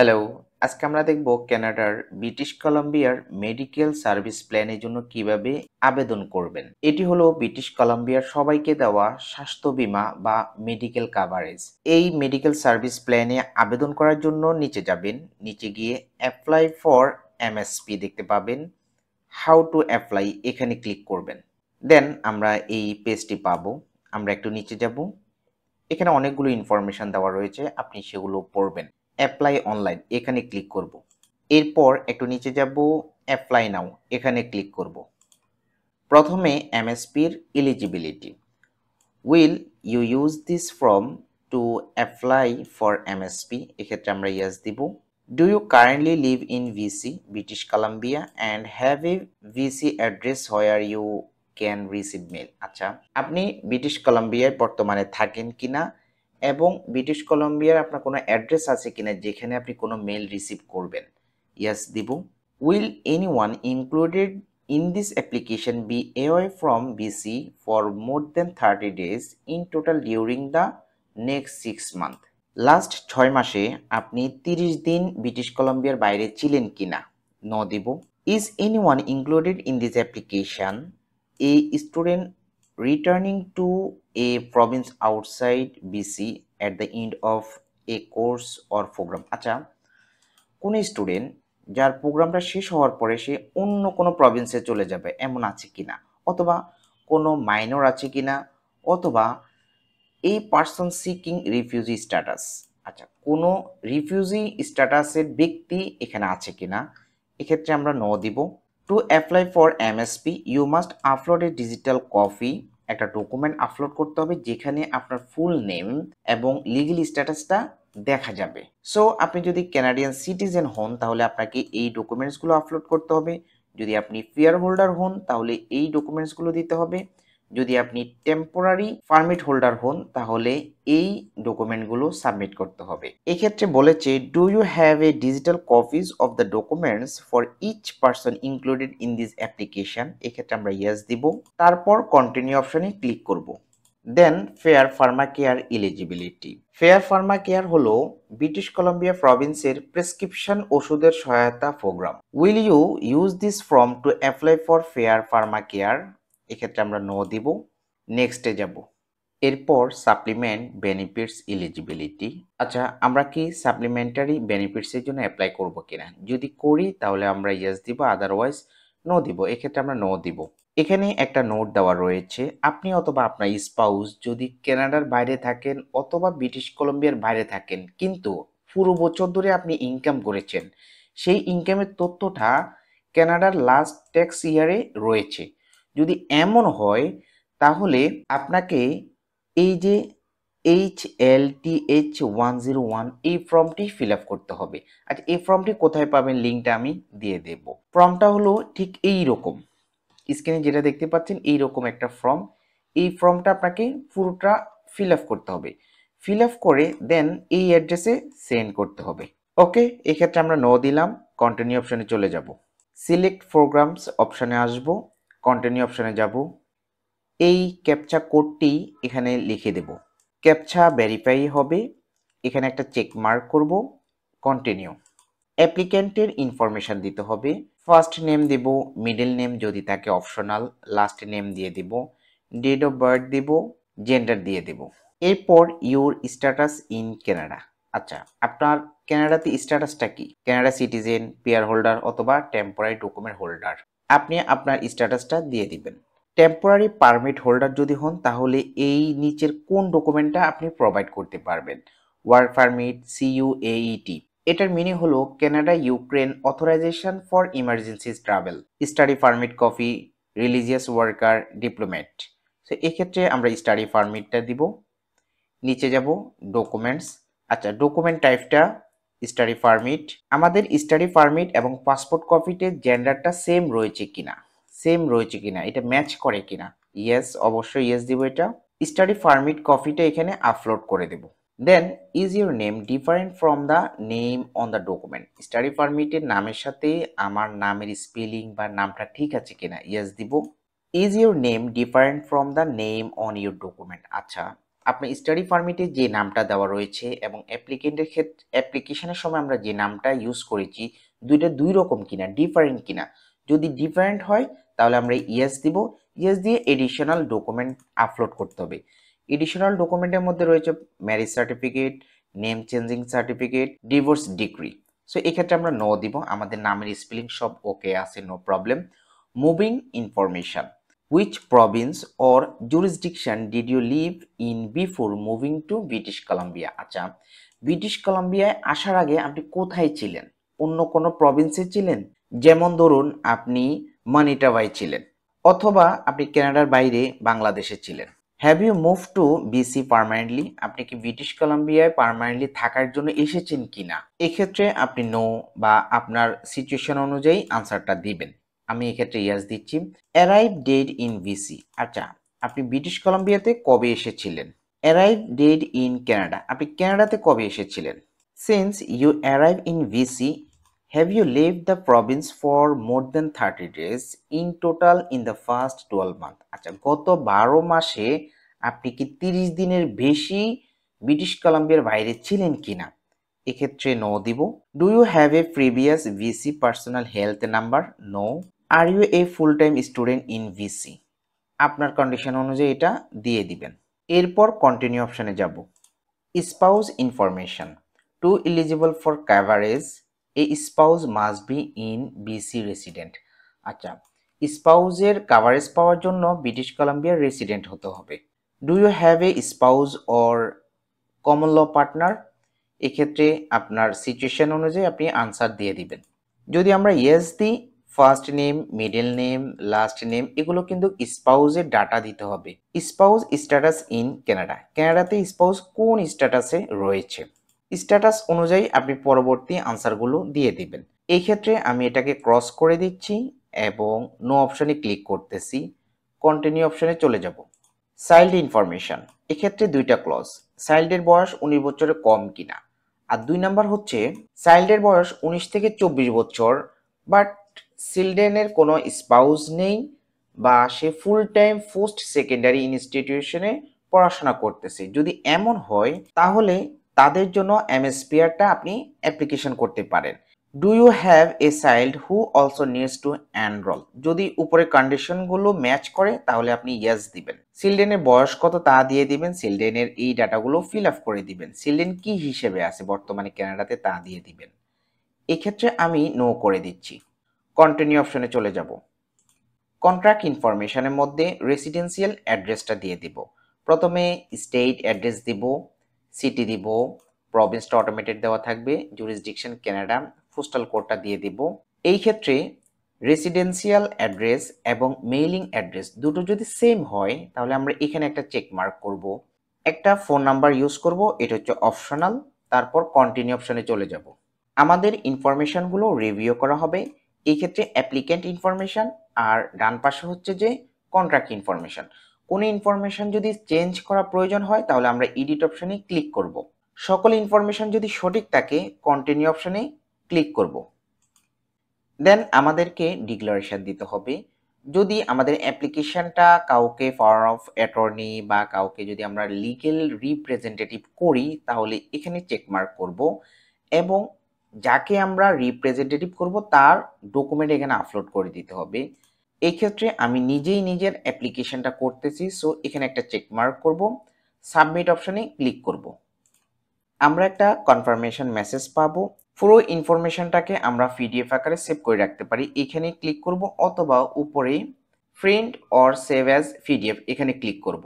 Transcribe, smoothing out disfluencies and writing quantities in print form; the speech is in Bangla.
হ্যালো, আজকে আমরা দেখব কানাডার ব্রিটিশ কলাম্বিয়ার মেডিকেল সার্ভিস প্ল্যানের জন্য কিভাবে আবেদন করবেন। এটি হলো ব্রিটিশ কলাম্বিয়ার সবাইকে দেওয়া স্বাস্থ্য বীমা বা মেডিকেল কাভারেজ। এই মেডিকেল সার্ভিস প্ল্যানে আবেদন করার জন্য নিচে যাবেন, নিচে গিয়ে অ্যাপ্লাই ফর এমএসপি দেখতে পাবেন। হাউ টু অ্যাপ্লাই এখানে ক্লিক করবেন। দেন আমরা এই পেজটি পাবো। আমরা একটু নিচে যাব, এখানে অনেকগুলো ইনফরমেশন দেওয়া রয়েছে, আপনি সেগুলো পড়বেন। অ্যাপ্লাই অনলাইন এখানে ক্লিক করব। এরপর একটু নিচে যাব, অ্যাপ্লাই নাও এখানে ক্লিক করব। প্রথমে এমএসপির eligibility. Will you use this form to apply for MSP, এক্ষেত্রে আমরা ইয়েস দিব। Do you currently live in BC British Columbia and have a BC address where you can receive mail. আচ্ছা, আপনি ব্রিটিশ কলাম্বিয়ায় বর্তমানে থাকেন কিনা এবং ব্রিটিশ কলাম্বিয়ার আপনার কোনো অ্যাড্রেস আছে কিনা যেখানে আপনি কোনো মেল রিসিভ করবেন, ইয়েস দিব। Will anyone included in this application be away from BC for more than 30 days in total during the next 6 months? Last 6 মাসে আপনি 30 দিন ব্রিটিশ কলাম্বিয়ার বাইরে ছিলেন কিনা, নো দিব। Is anyone included in this application a student returning to a province outside BC at the end of a course or programme. আচ্ছা, কোন স্টুডেন্ট যার প্রোগ্রামটা শেষ হওয়ার পরে সে অন্য কোনো প্রভিন্সে চলে যাবে এমন আছে কিনা, অথবা কোনো মাইনর আছে কিনা, অথবা এই পার্সন সিকিং রিফিউজি স্ট্যাটাস। আচ্ছা, কোনো রিফিউজি স্ট্যাটাসের ব্যক্তি এখানে আছে কিনা, এক্ষেত্রে আমরা নো দিব। To apply for MSP you must upload a digital copy, একটা ডকুমেন্ট আপলোড করতে হবে যেখানে আপনার ফুল নেম এবং লিগ্যাল স্ট্যাটাসটা দেখা যাবে। সো আপনি যদি কানাডিয়ান সিটিজেন হন তাহলে আপনাকে এই ডকুমেন্টসগুলো আপলোড করতে হবে। যদি আপনি ফেয়ার হোল্ডার হন তাহলে এই ডকুমেন্টসগুলো দিতে হবে। যদি আপনি টেম্পোরারি পারমিট হোল্ডার হন তাহলে এই ডকুমেন্টগুলো সাবমিট করতে হবে। এক্ষেত্রে বলেছে do you have a digital copies of the documents for each person included in this application, এক্ষেত্রে আমরা ইয়েস দিব। তারপর কন্টিনিউ অপশনে ক্লিক করব। Then fair pharma care eligibility. Fair pharma care হলো ব্রিটিশ কলাম্বিয়া প্রভিন্সের প্রেসক্রিপশন ওষুধের সহায়তা programme. Will you use this form to apply for fair pharma care, এক্ষেত্রে আমরা নো দিব। নেক্সটে যাব। এরপর সাপ্লিমেন্ট বেনিফিটস এলিজিবিলিটি। আচ্ছা, আমরা কি সাপ্লিমেন্টারি বেনিফিটসের জন্য অ্যাপ্লাই করব কিনা, যদি করি তাহলে আমরা ইয়েস দিব, আদারওয়াইজ নো দিব, এক্ষেত্রে আমরা নো দিব। এখানে একটা নোট দেওয়া রয়েছে, আপনি অথবা আপনার স্পাউস যদি কানাডার বাইরে থাকেন অথবা ব্রিটিশ কলম্বিয়ার বাইরে থাকেন কিন্তু পুরো বছর ধরে আপনি ইনকাম করেছেন, সেই ইনকামের তথ্যটা কানাডার লাস্ট ট্যাক্স ইয়ারে রয়েছে। যদি এমন হয় তাহলে আপনাকে এই যে HLTH101 এই ফর্মটি ফিল আপ করতে হবে। আচ্ছা, এই ফর্মটি কোথায় পাবেন, লিঙ্কটা আমি দিয়ে দেব। ফর্মটা হলো ঠিক এই রকম, স্ক্রিনে যেটা দেখতে পাচ্ছেন এইরকম একটা ফর্ম। এই ফর্মটা আপনাকে পুরোটা ফিল আপ করতে হবে। ফিল আপ করে দেন এই অ্যাড্রেসে সেন্ড করতে হবে। ওকে, এক্ষেত্রে আমরা নো দিলাম। কন্টিনিউ অপশনে চলে যাব। সিলেক্ট প্রোগ্রামস অপশনে আসব, কন্টিনিউ অপশনে যাব। এই ক্যাপচা কোডটি এখানে লিখে দেব। ক্যাপচা ভেরিফাই হবে, এখানে একটা চেক মার্ক করব, কন্টিনিউ। অ্যাপ্লিক্যান্টের ইনফরমেশন দিতে হবে। ফার্স্ট নেম দেব, মিডল নেম যদি থাকে অপশনাল, লাস্ট নেম দিয়ে দেব, ডেট অফ বার্থ দেব, জেন্ডার দিয়ে দেব। এরপর ইউর স্ট্যাটাস ইন কানাডা। আচ্ছা, আপনার কানাডাতে স্ট্যাটাসটা কি, কানাডা সিটিজেন, পেয়ার হোল্ডার অথবা টেম্পোরারি ডকুমেন্ট হোল্ডার, আপনি আপনার স্ট্যাটাসটা দিয়ে দিবেন। টেম্পোরারি পারমিট হোল্ডার যদি হন তাহলে এই নিচের কোন ডকুমেন্টটা আপনি প্রোভাইড করতে পারবেন। ওয়ার্ক পারমিট, CUAET, এটার মিনিং হলো Canada Ukraine authorisation for emergency travel, study permit copy, religious worker, diplomat. তো এক্ষেত্রে আমরা স্টাডি পারমিটটা দিব। নিচে যাব, ডকুমেন্টস। আচ্ছা, ডকুমেন্ট টাইপটা স্টাডি পারমিট। আমাদের স্টাডি পারমিট এবং পাসপোর্ট কপিতে জেন্ডারটা সেম রয়েছে কিনা, এটা ম্যাচ করে কিনা, ইয়েস, অবশ্যই ইয়েস দিব। এটা স্টাডি পারমিট কপিটা এখানে আপলোড করে দেব। Then is your name different from the name on the document, study পারমিটের নামের সাথে আমার নামের স্পেলিং বা নামটা ঠিক আছে কিনা, ইয়েস দিব। Is your name different from the name on your document. আচ্ছা, আপনার স্টাডি পারমিটে যে নামটা দেওয়া রয়েছে এবং অ্যাপ্লিকেন্টের ক্ষেত্রে অ্যাপ্লিকেশনের সময় আমরা যে নামটা ইউজ করেছি দুইটা দুই রকম কিনা, ডিফারেন্ট কিনা। যদি ডিফারেন্ট হয় তাহলে আমরা ইয়েস দিব। ইয়েস দিয়ে এডিশনাল ডকুমেন্ট আপলোড করতে হবে। এডিশনাল ডকুমেন্টের মধ্যে রয়েছে marriage certificate, name changing certificate, divorce decree. So এক্ষেত্রে আমরা নো দিব, আমাদের নামের স্পেলিং সব ওকে আছে, no problem. Moving information, which province or jurisdiction did you live in before moving to British Columbia? আচ্ছা, ব্রিটিশ কলাম্বিয়ায় আসার আগে আপনি কোথায় ছিলেন? অন্য কোনো প্রভিন্সে ছিলেন? যেমন ধরুন আপনি মানিটাভায় ছিলেন, অথবা আপনি কানাডার বাইরে বাংলাদেশে ছিলেন। Have you move to BC permanently? আপনি কি ব্রিটিশ কলাম্বিয়ায় পার্মানেন্টলি থাকার জন্য এসেছেন কিনা? এক্ষেত্রে আপনি নো বা আপনার সিচুয়েশন অনুযায়ী আনসারটা দিবেন। আমি এক্ষেত্রে ইয়াস দিচ্ছি। অ্যারাইভ ডেট ইন বিসি, আচ্ছা আপনি ব্রিটিশ কলাম্বিয়াতে কবে এসেছিলেন? অ্যারাইভ ডেট ইন কানাডা, আপনি কানাডাতে কবে এসেছিলেন? Since you arrive in BC, have you lived the province for more than 30 days in total in the first 12 month? আচ্ছা, গত 12 মাসে আপনি কি 30 দিনের বেশি ব্রিটিশ কলাম্বিয়ার বাইরে ছিলেন কিনা? এক্ষেত্রে নো দিব। Do you have a previous BC personal health number? No. Are you a full time student in BC? আপনার কন্ডিশন অনুযায়ী এটা দিয়ে দিবেন। এরপর কন্টিনিউ অপশনে যাব। Spouse information, to eligible for coverage a spouse must be in BC resident. আচ্ছা, স্পাউসের কাভারেজ পাওয়ার জন্য ব্রিটিশ কলাম্বিয়ার রেসিডেন্ট হতে হবে। Do you have a spouse or common law partner? এক্ষেত্রে আপনার সিচুয়েশন অনুযায়ী আপনি আনসার দিয়ে দিবেন। যদি আমরা ইয়েস দিই, first name, middle name, last name এগুলো কিন্তু স্পাউসের ডাটা দিতে হবে। স্পাউস স্ট্যাটাস ইন কানাডা, কানাডাতে স্পাউস কোন স্ট্যাটাসে রয়েছে, স্ট্যাটাস অনুযায়ী আপনি পরবর্তী আনসারগুলো দিয়ে দিবেন। এই ক্ষেত্রে আমি এটাকে ক্রস করে দিচ্ছি এবং নো অপশনে ক্লিক করতেছি। কন্টিনিউ অপশনে চলে যাব। চাইল্ড ইনফরমেশন, এক্ষেত্রে দুইটা ক্লজ, চাইল্ডের বয়স 19 বছরের কম কিনা, আর 2 নাম্বার হচ্ছে চাইল্ডের বয়স 19 থেকে 24 বছর বাট চিলড্রেনের কোনো স্পাউস নেই বা সে ফুল টাইম পোস্ট সেকেন্ডারি ইনস্টিটিউশনে পড়াশোনা করতেছে। যদি এমন হয় তাহলে তাদের জন্য এমএসপিআরটা আপনি অ্যাপ্লিকেশন করতে পারেন। Do you have a child who also needs to enrol? যদি উপরে কন্ডিশনগুলো ম্যাচ করে তাহলে আপনি ইয়েস দিবেন। চিলড্রেনের বয়স কত তা দিয়ে দিবেন, চিলড্রেনের এই ডাটাগুলো ফিল আপ করে দিবেন। চিলড্রেন কি হিসেবে আছে বর্তমানে কানাডাতে তা দিয়ে দিবেন। এক্ষেত্রে আমি নো করে দিচ্ছি। কন্টিনিউ অপশনে চলে যাব। কন্ট্রাক্ট ইনফরমেশনের মধ্যে রেসিডেন্সিয়াল অ্যাড্রেসটা দিয়ে দিব। প্রথমে স্টেট অ্যাড্রেস দিব, সিটি দিব, প্রভিন্সটা অটোমেটেড দেওয়া থাকবে, জুরিসডিকশন কানাডা, পোস্টাল কোডটা দিয়ে দিব। এই ক্ষেত্রে রেসিডেন্সিয়াল অ্যাড্রেস এবং মেইলিং অ্যাড্রেস দুটো যদি সেম হয় তাহলে আমরা এখানে একটা চেক মার্ক করব। একটা ফোন নাম্বার ইউজ করব, এটা হচ্ছে অপশনাল। তারপর কন্টিনিউ অপশনে চলে যাব। আমাদের ইনফরমেশনগুলো রিভিউ করা হবে। এই ক্ষেত্রে অ্যাপ্লিক্যান্ট ইনফরমেশন আর ডান পাশে হচ্ছে যে কন্ট্রাক্ট ইনফরমেশন। কোনো ইনফরমেশন যদি চেঞ্জ করা প্রয়োজন হয় তাহলে আমরা এডিট অপশনে ক্লিক করব। সকল ইনফরমেশন যদি সঠিক থাকে কন্টিনিউ অপশনে ক্লিক করব। দেন আমাদেরকে ডিক্লারেশন দিতে হবে। যদি আমাদের অ্যাপ্লিকেশনটা কাউকে পাওয়ার অফ অ্যাটর্নি বা কাউকে যদি আমরা লিগ্যাল রিপ্রেজেন্টেটিভ করি তাহলে এখানে চেকমার্ক করব এবং যাকে আমরা রিপ্রেজেন্টেটিভ করব তার ডকুমেন্ট এখানে আপলোড করে দিতে হবে। এই ক্ষেত্রে আমি নিজেই নিজের অ্যাপ্লিকেশনটা করতেছি, সো এখানে একটা চেকমার্ক করব, সাবমিট অপশনে ক্লিক করব। আমরা একটা কনফার্মেশন মেসেজ পাবো। পুরো ইনফরমেশনটাকে আমরা পিডিএফ আকারে সেভ করে রাখতে পারি, এখানে ক্লিক করব, অথবা উপরে print or save as PDF এখানে ক্লিক করব।